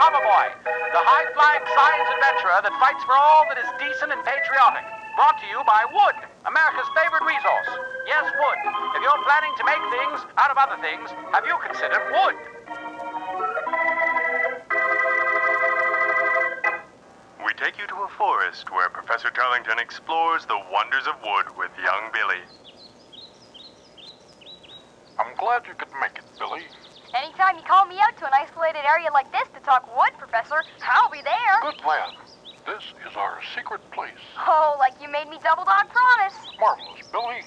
Hoverboy, the high-flying science adventurer that fights for all that is decent and patriotic. Brought to you by wood, America's favorite resource. Yes, wood. If you're planning to make things out of other things, have you considered wood? We take you to a forest where Professor Tarlington explores the wonders of wood with young Billy. I'm glad you could make it, Billy. Anytime you call me out to an isolated area like this to talk wood, Professor, I'll be there. Good plan. This is our secret place. Oh, like you made me double dog promise. Marvelous, Billy.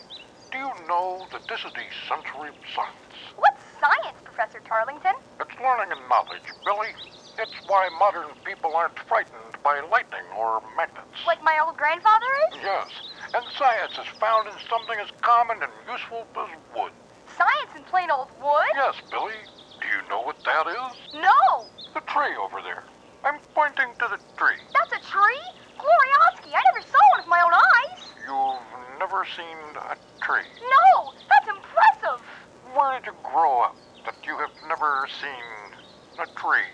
Do you know that this is the century of science? What's science, Professor Tarlington? It's learning and knowledge, Billy. It's why modern people aren't frightened by lightning or magnets. Like my old grandfather is? Yes, and science is found in something as common and useful as wood. Science in plain old wood? Yes, Billy. Do you know what that is? No. The tree over there. I'm pointing to the tree. That's a tree? Glorioski, I never saw one with my own eyes. You've never seen a tree? No, that's impressive. Where did you grow up that you have never seen a tree?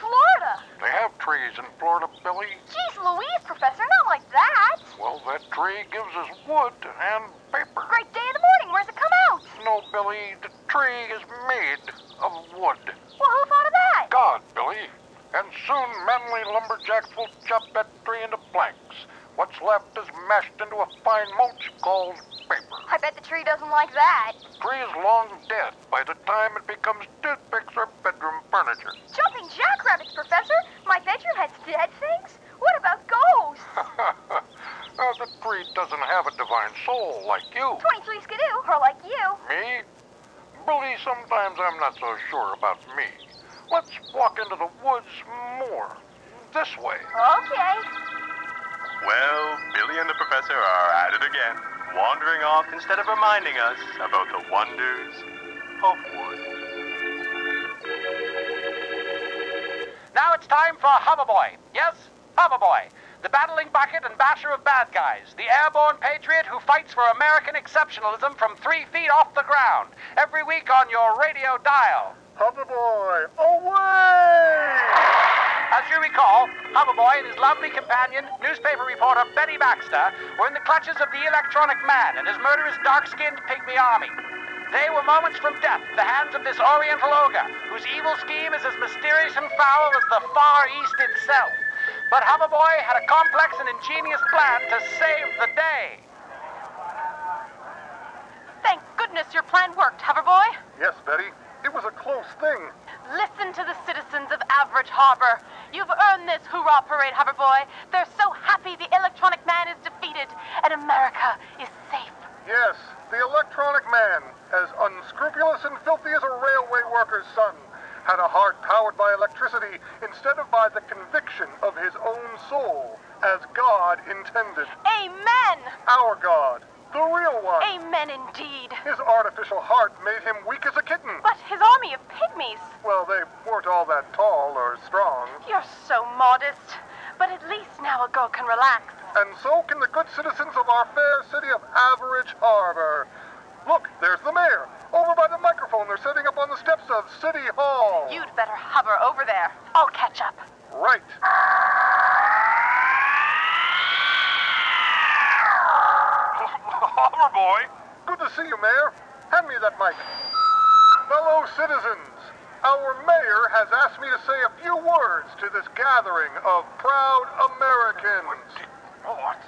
Florida. They have trees in Florida, Billy. Jeez Louise, Professor, not like that. Well, that tree gives us wood and paper. Great day in the morning. Where's it come out? No, Billy, the tree is made of wood. Well, who thought of that? God, Billy. And soon manly lumberjacks will chop that tree into planks. What's left is mashed into a fine mulch called paper. I bet the tree doesn't like that. The tree is long dead by the time it becomes toothpicks or bedroom furniture. Jumping jackrabbits, Professor? My bedroom has dead things? What about ghosts? Well, the tree doesn't have a divine soul like you. 23 skidoo, or like you. Me? Billy, sometimes I'm not so sure about me. Let's walk into the woods more. This way. Okay. Well, Billy and the professor are at it again, wandering off instead of reminding us about the wonders of wood. Now it's time for Hoverboy. Yes, Hoverboy, the battling bucket and basher of bad guys, the airborne patriot who fights for American exceptionalism from 3 feet off the ground, every week on your radio dial. Hoverboy, away! As you recall, Hoverboy and his lovely companion, newspaper reporter Betty Baxter, were in the clutches of the Electronic Man and his murderous dark-skinned pygmy army. They were moments from death at the hands of this Oriental ogre, whose evil scheme is as mysterious and foul as the Far East itself. But Hoverboy had a complex and ingenious plan to save the day. Thank goodness your plan worked, Hoverboy. Yes, Betty. It was a close thing. Listen to the citizens of Average Harbor. You've earned this hoorah parade, Hoverboy. They're so happy the Electronic Man is defeated and America is safe. Yes, the Electronic Man, as unscrupulous and filthy as a railway worker's son, had a heart powered by electricity instead of by the conviction of his own soul, as God intended. Amen! Our God, the real one. Amen indeed. His artificial heart made him weak as a kitten. But his army of pygmies. Well, they weren't all that tall or strong. You're so modest. But at least now a girl can relax. And so can the good citizens of our fair city of Average Harbor. Look, there's the mayor. Over by the microphone, they're sitting up on the steps of City Hall. You'd better hover over there. I'll catch up. Right. Hoverboy! Good to see you, Mayor. Hand me that mic. Fellow citizens, our mayor has asked me to say a few words to this gathering of proud Americans. What?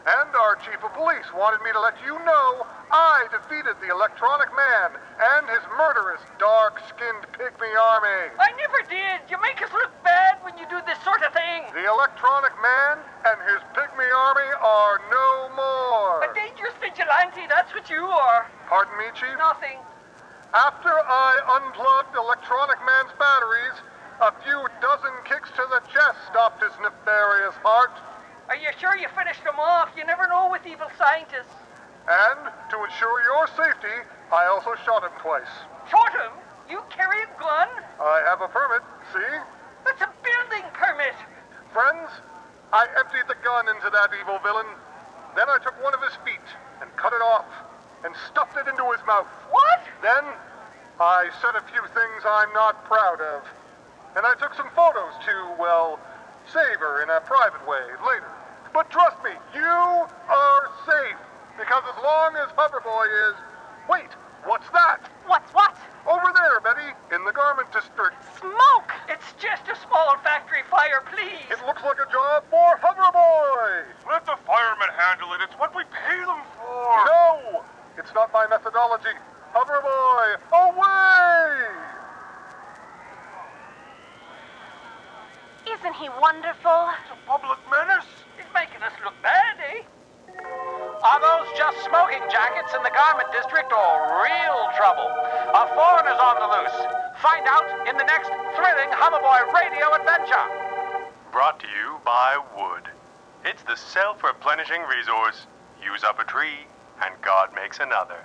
And our chief of police wanted me to let you know I defeated the Electronic Man and his murderous, dark-skinned pygmy army. I never did. You make us look bad when you do this sort of thing. The Electronic Man and his pygmy army are no more. A dangerous vigilante, that's what you are. Pardon me, Chief? Nothing. After I unplugged Electronic Man's batteries, a few dozen kicks to the chest stopped his nefarious heart. Are you sure you finished them off? You never know with evil scientists. And, to ensure your safety, I also shot him twice. Shot him? You carry a gun? I have a permit, see? That's a building permit. Friends, I emptied the gun into that evil villain. Then I took one of his feet and cut it off and stuffed it into his mouth. What? Then I said a few things I'm not proud of. and I took some photos to, well, savor in a private way later. But trust me, you are safe, because as long as Hoverboy is... Wait, what's that? What's what? Over there, Betty, in the garment district. Smoke! It's just a small factory fire, please. It looks like a job for Hoverboy. Let the firemen handle it. It's what we pay them for. No, it's not my methodology. Hoverboy, away! Isn't he wonderful? It's a public menace. He's making us look bad, eh? Are those just smoking jackets in the garment district or real trouble? A foreigner's on the loose. Find out in the next thrilling Hoverboy radio adventure. Brought to you by wood. It's the self-replenishing resource. Use up a tree, and God makes another.